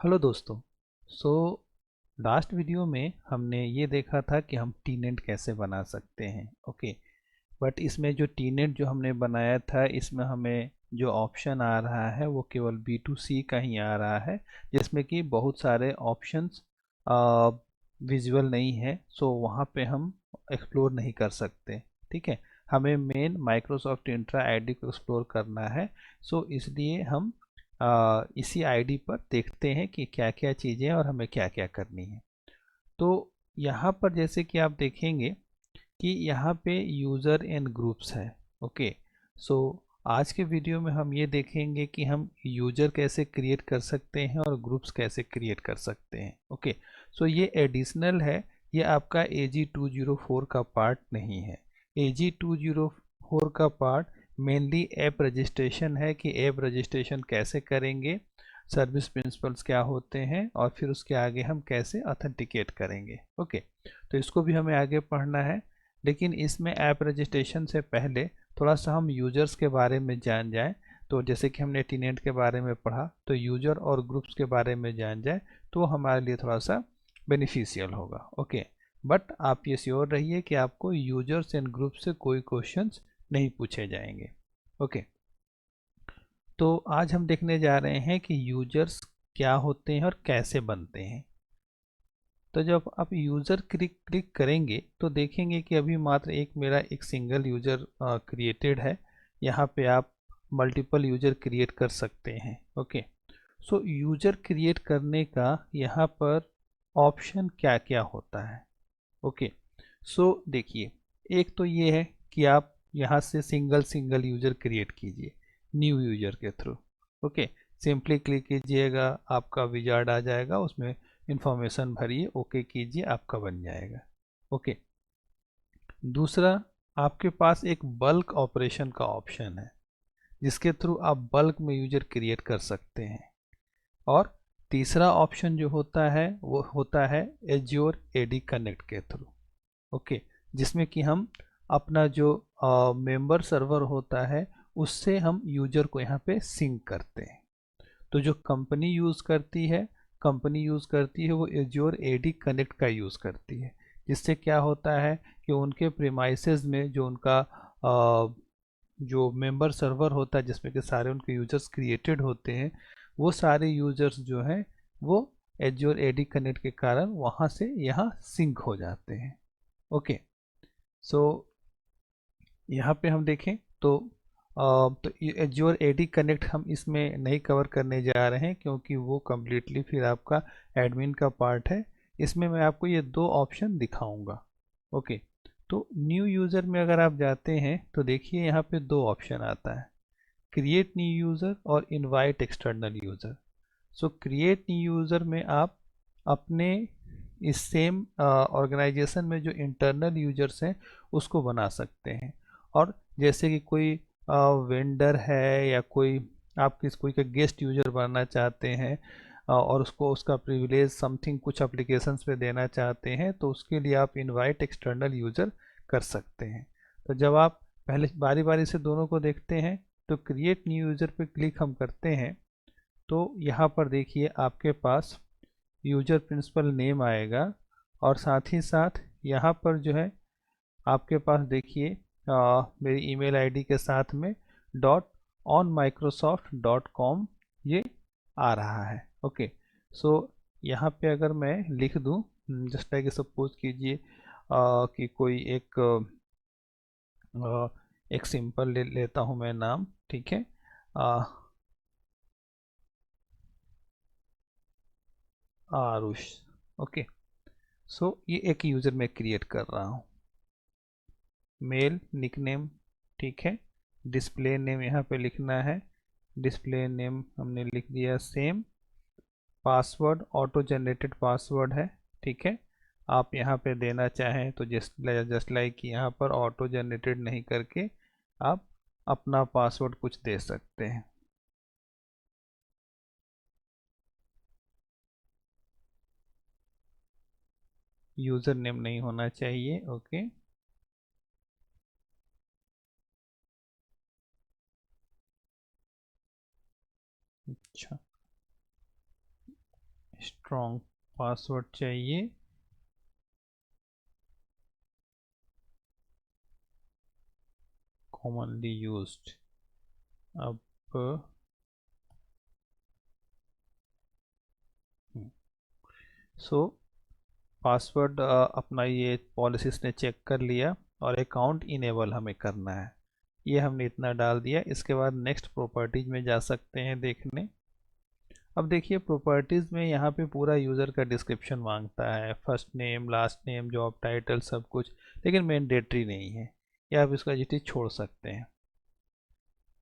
Hello दोस्तों। So last video में हमने ये देखा था कि हम टीनेट कैसे बना सकते हैं। ओके, बट इसमें जो टीनेट जो हमने बनाया था, इसमें हमें जो ऑप्शन आ रहा है वो केवल B2C का ही आ रहा है, जिसमें कि बहुत सारे ऑप्शंस विजुअल नहीं है। सो वहाँ पे हम एक्सप्लोर नहीं कर सकते। ठीक है, हमें मेन माइक्रोसॉफ्ट इंट्रा आईडी को एक्सप्लोर करना है। सो इसलिए हम इसी आईडी पर देखते हैं कि क्या क्या चीज़ें और हमें क्या क्या करनी है। तो यहाँ पर जैसे कि आप देखेंगे कि यहाँ पे यूज़र एंड ग्रुप्स है। ओके, सो आज के वीडियो में हम ये देखेंगे कि हम यूज़र कैसे क्रिएट कर सकते हैं और ग्रुप्स कैसे क्रिएट कर सकते हैं। ओके, सो ये एडिशनल है, ये आपका AG204 का पार्ट नहीं है। AG204 का पार्ट मेनली ऐप रजिस्ट्रेशन है कि ऐप रजिस्ट्रेशन कैसे करेंगे, सर्विस प्रिंसिपल्स क्या होते हैं और फिर उसके आगे हम कैसे ऑथेंटिकेट करेंगे। ओके, तो इसको भी हमें आगे पढ़ना है। लेकिन इसमें ऐप रजिस्ट्रेशन से पहले थोड़ा सा हम यूजर्स के बारे में जान जाएं। तो जैसे कि हमने टीनेट के बारे में पढ़ा, तो यूजर और ग्रुप्स के बारे में जान जाए तो हमारे लिए थोड़ा सा बेनिफिशियल होगा। ओके, बट आप ये श्योर रहिए कि आपको यूजर्स एंड ग्रुप से कोई क्वेश्चंस नहीं पूछे जाएंगे। ओके, तो आज हम देखने जा रहे हैं कि यूजर्स क्या होते हैं और कैसे बनते हैं। तो जब आप यूज़र क्लिक करेंगे तो देखेंगे कि अभी मात्र मेरा एक सिंगल यूज़र क्रिएटेड है। यहाँ पे आप मल्टीपल यूज़र क्रिएट कर सकते हैं। ओके, सो यूज़र क्रिएट करने का यहाँ पर ऑप्शन क्या क्या होता है। ओके, सो देखिए, एक तो ये है कि आप यहाँ से सिंगल सिंगल यूज़र क्रिएट कीजिए न्यू यूज़र के थ्रू। ओके, सिंपली क्लिक कीजिएगा, आपका विजार्ड आ जाएगा, उसमें इंफॉर्मेशन भरिए, ओके कीजिए, आपका बन जाएगा। ओके, दूसरा, आपके पास एक बल्क ऑपरेशन का ऑप्शन है जिसके थ्रू आप बल्क में यूज़र क्रिएट कर सकते हैं। और तीसरा ऑप्शन जो होता है वो होता है एज्योर एडी कनेक्ट के थ्रू। ओके, जिसमें कि हम अपना जो मेंबर सर्वर होता है उससे हम यूजर को यहाँ पे सिंक करते हैं। तो जो कंपनी यूज़ करती है वो एज्योर एडी कनेक्ट का यूज़ करती है, जिससे क्या होता है कि उनके प्रीमाइसेस में जो उनका जो मेंबर सर्वर होता है जिसमें कि सारे उनके यूजर्स क्रिएटेड होते हैं, वो सारे यूजर्स जो हैं वो एज्योर एडी कनेक्ट के कारण वहाँ से यहाँ सिंक हो जाते हैं। ओके, सो यहाँ पे हम देखें तो तो एज्योर एडी कनेक्ट हम इसमें नहीं कवर करने जा रहे हैं क्योंकि वो कम्प्लीटली फिर आपका एडमिन का पार्ट है। इसमें मैं आपको ये दो ऑप्शन दिखाऊंगा। ओके, तो न्यू यूज़र में अगर आप जाते हैं तो देखिए यहाँ पे दो ऑप्शन आता है, क्रिएट न्यू यूज़र और इनवाइट एक्सटर्नल यूज़र। सो क्रिएट न्यू यूज़र में आप अपने इस सेम ऑर्गेनाइजेशन में जो इंटरनल यूजर्स हैं उसको बना सकते हैं। और जैसे कि कोई वेंडर है या कोई आप कोई का गेस्ट यूजर बनना चाहते हैं और उसको उसका प्रिविलेज समथिंग कुछ एप्लीकेशंस पे देना चाहते हैं, तो उसके लिए आप इनवाइट एक्सटर्नल यूजर कर सकते हैं। तो जब आप पहले बारी बारी से दोनों को देखते हैं तो क्रिएट न्यू यूजर पे क्लिक हम करते हैं तो यहाँ पर देखिए आपके पास यूजर प्रिंसिपल नेम आएगा और साथ ही साथ यहाँ पर जो है आपके पास देखिए मेरी ईमेल आईडी के साथ में .onmicrosoft.com ये आ रहा है। ओके, सो यहाँ पे अगर मैं लिख दूँ, जस्ट लाइक सपोज कीजिए कि कोई एक सिंपल लेता हूँ मैं नाम। ठीक है, आरुष। ओके, सो ये एक यूज़र मैं क्रिएट कर रहा हूँ, मेल निकनेम। ठीक है, डिस्प्ले नेम यहाँ पे लिखना है, डिस्प्ले नेम हमने लिख दिया same. Password auto generated password है। ठीक है, आप यहाँ पे देना चाहें तो जस्ट लाइक यहाँ पर ऑटो जनरेटेड नहीं करके आप अपना पासवर्ड कुछ दे सकते हैं। यूज़र नेम नहीं होना चाहिए। ओके, अच्छा, स्ट्रॉन्ग पासवर्ड चाहिए, कॉमनली यूज्ड। अब सो पासवर्ड अपना ये पॉलिसीज ने चेक कर लिया और अकाउंट इनेबल हमें करना है, ये हमने इतना डाल दिया। इसके बाद नेक्स्ट प्रॉपर्टीज में जा सकते हैं देखने। अब देखिए प्रॉपर्टीज में यहाँ पे पूरा यूज़र का डिस्क्रिप्शन मांगता है, first name, last name, job title, सब कुछ, लेकिन मैंडेटरी नहीं है, या आप इसका जिटी छोड़ सकते हैं।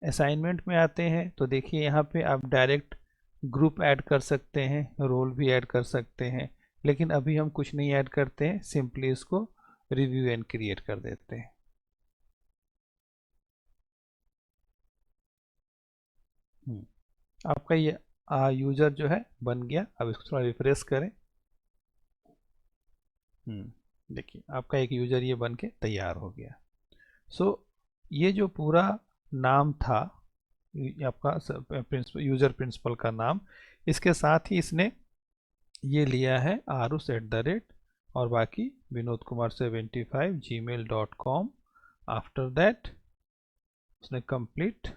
असाइनमेंट में आते हैं तो देखिए यहाँ पे आप डायरेक्ट ग्रुप ऐड कर सकते हैं, रोल भी ऐड कर सकते हैं, लेकिन अभी हम कुछ नहीं ऐड करते हैं, सिंपली इसको रिव्यू एंड क्रिएट कर देते हैं। आपका ये यूज़र जो है बन गया। अब इसको थोड़ा रिफ्रेश करें। देखिए आपका एक यूज़र ये बन के तैयार हो गया। सो ये जो पूरा नाम था, ये आपका यूज़र प्रिंसिपल का नाम, इसके साथ ही इसने ये लिया है arus@ और बाकी vinod kumar75 gmail.com। After that उसने कंप्लीट,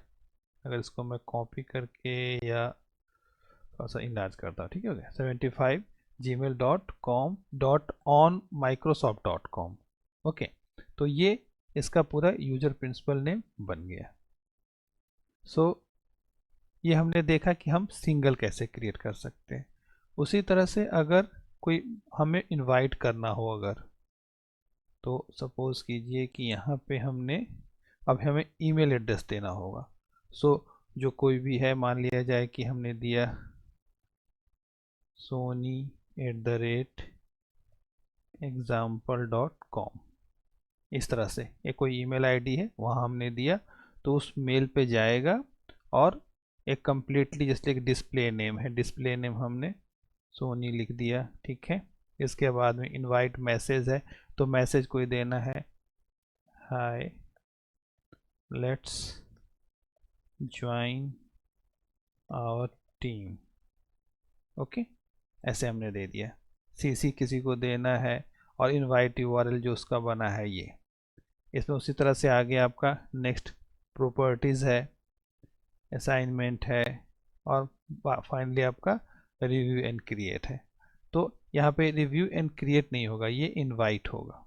अगर इसको मैं कॉपी करके या थोड़ा सा इनलार्ज करता हूँ, ठीक है, 75 gmail.com.on.microsoft.com। ओके, तो ये इसका पूरा यूजर प्रिंसिपल नेम बन गया। सो ये हमने देखा कि हम सिंगल कैसे क्रिएट कर सकते हैं। उसी तरह से अगर कोई हमें इनवाइट करना हो अगर, तो सपोज कीजिए कि यहाँ पे हमने, अब हमें ईमेल एड्रेस देना होगा। सो जो कोई भी है, मान लिया जाए कि हमने दिया sony@example.com, इस तरह से एक कोई ईमेल आईडी है, वहाँ हमने दिया, तो उस मेल पे जाएगा और एक कंप्लीटली जैसे एक डिस्प्ले नेम है, डिस्प्ले नेम हमने सोनी लिख दिया, ठीक है। इसके बाद में इनवाइट मैसेज है, तो मैसेज कोई देना है, hi let's join our team. Okay, ऐसे हमने दे दिया। सीसी किसी को देना है और इनवाइट यूआरएल जो उसका बना है ये। इसमें उसी तरह से आगे आपका नेक्स्ट प्रॉपर्टीज़ है, असाइनमेंट है, और फाइनली आपका रिव्यू एंड क्रिएट है। तो यहाँ पे रिव्यू एंड क्रिएट नहीं होगा, ये इनवाइट होगा।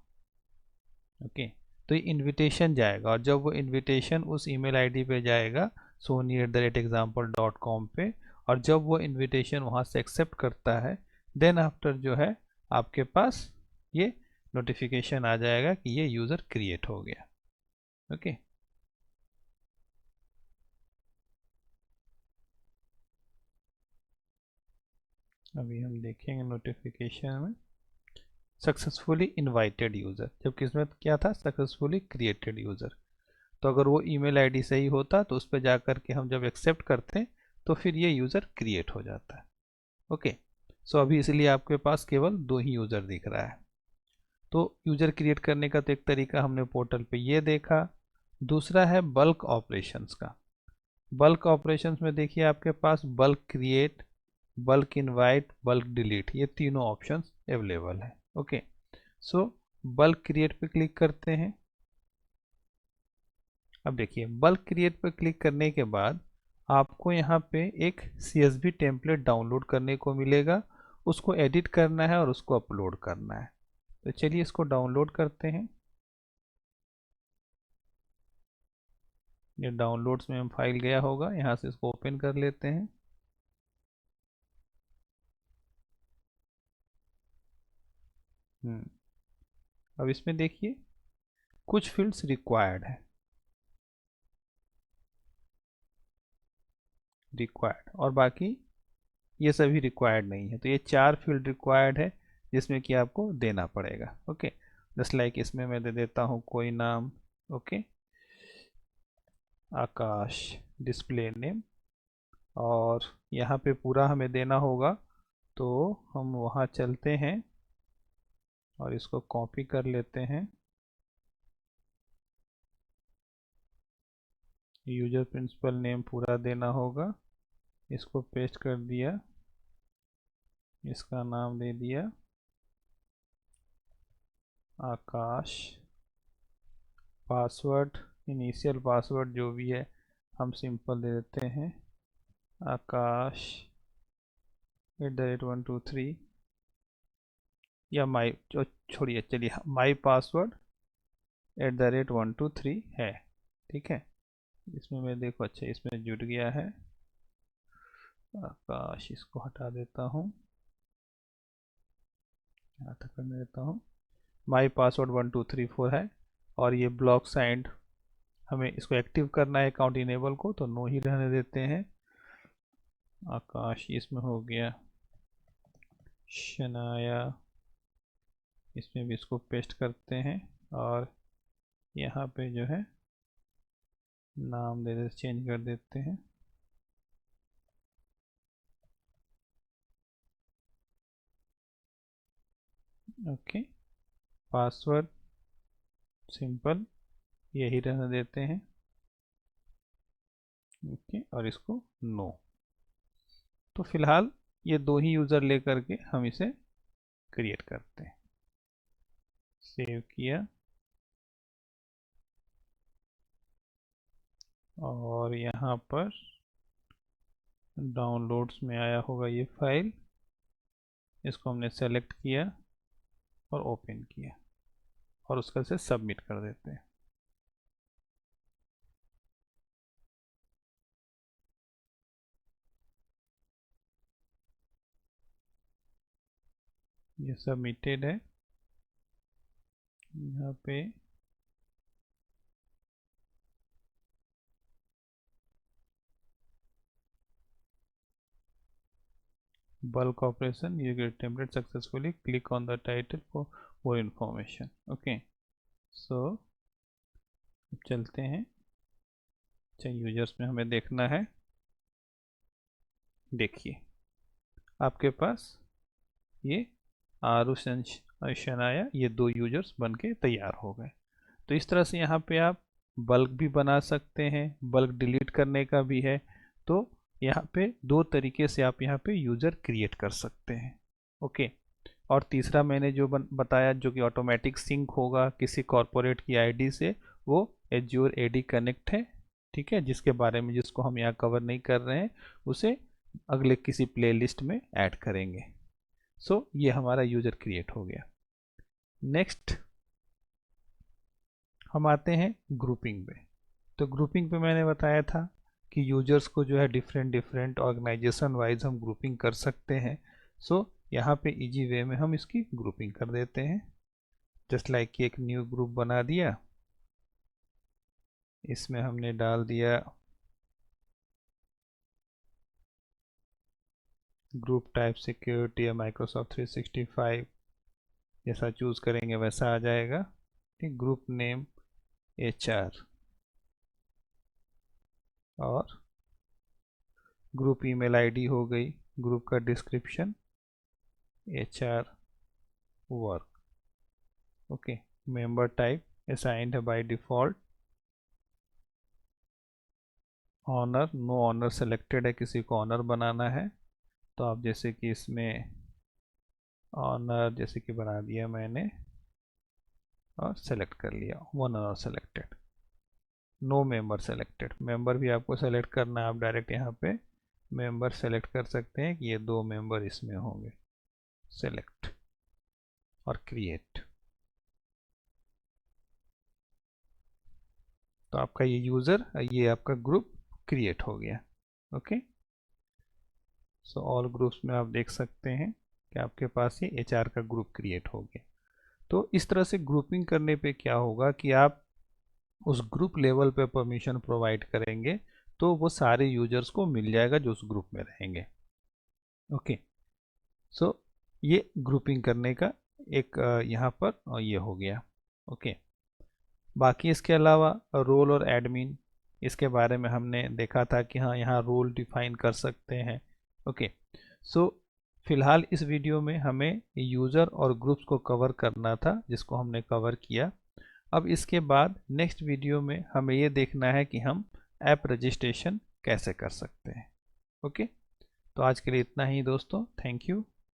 ओके, तो ये इनविटेशन जाएगा, और जब वो इनविटेशन उस ईमेल आईडी पे जाएगा sony@example.com पे, और जब वो इनविटेशन वहाँ से एक्सेप्ट करता है, देन आफ्टर जो है आपके पास ये नोटिफिकेशन आ जाएगा कि ये यूज़र क्रिएट हो गया। ओके, अभी हम देखेंगे नोटिफिकेशन में सक्सेसफुली इनवाइटेड यूज़र, जबकि इसमें क्या था, सक्सेसफुली क्रिएटेड यूज़र। तो अगर वो ईमेल आईडी सही होता तो उस पर जा कर के हम जब एक्सेप्ट करते हैं तो फिर ये यूज़र क्रिएट हो जाता है। ओके, सो अभी इसलिए आपके पास केवल 2 ही यूज़र दिख रहा है। तो यूज़र क्रिएट करने का तो एक तरीका हमने पोर्टल पे ये देखा। दूसरा है बल्क ऑपरेशंस का। बल्क ऑपरेशंस में देखिए आपके पास bulk create, bulk invite, bulk delete, ये तीनों ऑप्शंस अवेलेबल है। ओके, सो बल्क क्रिएट पे क्लिक करते हैं। अब देखिए बल्क क्रिएट पर क्लिक करने के बाद आपको यहाँ पे एक CSV टेम्पलेट डाउनलोड करने को मिलेगा, उसको एडिट करना है और उसको अपलोड करना है। तो चलिए इसको डाउनलोड करते हैं। ये डाउनलोड्स में हम फाइल गया होगा, यहाँ से इसको ओपन कर लेते हैं। अब इसमें देखिए कुछ फील्ड्स रिक्वायर्ड है, रिक्वायर्ड, और बाकी ये सभी रिक्वायर्ड नहीं है। तो ये 4 फील्ड रिक्वायर्ड है जिसमें कि आपको देना पड़ेगा। ओके, जस्ट लाइक इसमें मैं दे देता हूँ कोई नाम। ओके, आकाश डिस्प्ले नेम, और यहाँ पे पूरा हमें देना होगा, तो हम वहाँ चलते हैं और इसको कॉपी कर लेते हैं। यूजर प्रिंसिपल नेम पूरा देना होगा, इसको पेस्ट कर दिया, इसका नाम दे दिया आकाश। पासवर्ड, इनिशियल पासवर्ड जो भी है हम सिंपल दे देते हैं आकाश @123, या माई, छोड़िए चलिए माई पासवर्ड @123 है। ठीक है, इसमें मैं देखो अच्छा इसमें जुड़ गया है आकाश, इसको हटा देता हूँ, यहाँ तक करने देता हूँ। माई पासवर्ड 1234 है और ये ब्लॉक साइंड, हमें इसको एक्टिव करना है अकाउंट इनेबल को, तो नो ही रहने देते हैं। आकाश इसमें हो गया शनाया, इसमें भी इसको पेस्ट करते हैं और यहाँ पे जो है नाम दे देते, चेंज कर देते हैं। ओके, पासवर्ड सिंपल यही रहने देते हैं। ओके, और इसको नो। तो फिलहाल ये दो ही यूज़र लेकर के हम इसे क्रिएट करते हैं। सेव किया और यहाँ पर डाउनलोड्स में आया होगा ये फाइल, इसको हमने सेलेक्ट किया और ओपन किया और उसका से सबमिट कर देते हैं। ये सबमिटेड है। यहाँ पे bulk operation, you get template successfully, click on the title for more information। Okay, so अब चलते हैं। अच्छा, यूजर्स में हमें देखना है, देखिए आपके पास ये आरुष शनाया, ये दो यूजर्स बन के तैयार हो गए। तो इस तरह से यहाँ पे आप बल्क भी बना सकते हैं, बल्क डिलीट करने का भी है। तो यहाँ पे दो तरीके से आप यहाँ पे यूज़र क्रिएट कर सकते हैं। ओके, और तीसरा मैंने जो बताया जो कि ऑटोमेटिक सिंक होगा किसी कॉरपोरेट की आईडी से, वो एज्योर एडी कनेक्ट है। ठीक है, जिसके बारे में जिसको हम यहाँ कवर नहीं कर रहे हैं, उसे अगले किसी प्लेलिस्ट में ऐड करेंगे। सो ये हमारा यूज़र क्रिएट हो गया। नेक्स्ट हम आते हैं ग्रुपिंग पे। तो ग्रुपिंग पे मैंने बताया था कि यूजर्स को जो है डिफरेंट डिफरेंट ऑर्गेनाइजेशन वाइज हम ग्रुपिंग कर सकते हैं। सो यहाँ पे इजी वे में हम इसकी ग्रुपिंग कर देते हैं। जस्ट लाइक कि एक न्यू ग्रुप बना दिया, इसमें हमने डाल दिया ग्रुप टाइप सिक्योरिटी या माइक्रोसॉफ्ट 365, जैसा चूज करेंगे वैसा आ जाएगा। ठीक, ग्रुप नेम HR और ग्रुप ईमेल आईडी हो गई, ग्रुप का description HR work. Okay, member type assigned है by default, owner no owner selected है, किसी को ऑनर बनाना है तो आप जैसे कि इसमें ऑनर जैसे कि बना दिया मैंने और सेलेक्ट कर लिया, one owner selected. No member selected, member भी आपको सेलेक्ट करना है, आप डायरेक्ट यहाँ पे मेंबर सेलेक्ट कर सकते हैं कि ये दो मेंबर इसमें होंगे। सेलेक्ट और क्रिएट, तो आपका ये यूज़र, ये आपका ग्रुप क्रिएट हो गया। ओके, सो ऑल ग्रुप्स में आप देख सकते हैं कि आपके पास ये HR का ग्रुप क्रिएट हो गया। तो इस तरह से ग्रुपिंग करने पे क्या होगा कि आप उस ग्रुप लेवल पे परमिशन प्रोवाइड करेंगे तो वो सारे यूजर्स को मिल जाएगा जो उस ग्रुप में रहेंगे। ओके, सो ये ग्रुपिंग करने का एक यहाँ पर ये हो गया। ओके, बाकी इसके अलावा रोल और एडमिन, इसके बारे में हमने देखा था कि हाँ यहाँ रोल डिफाइन कर सकते हैं। ओके, सो फिलहाल इस वीडियो में हमें यूज़र और ग्रुप्स को कवर करना था, जिसको हमने कवर किया। अब इसके बाद नेक्स्ट वीडियो में हमें ये देखना है कि हम ऐप रजिस्ट्रेशन कैसे कर सकते हैं। ओके, तो आज के लिए इतना ही दोस्तों, थैंक यू।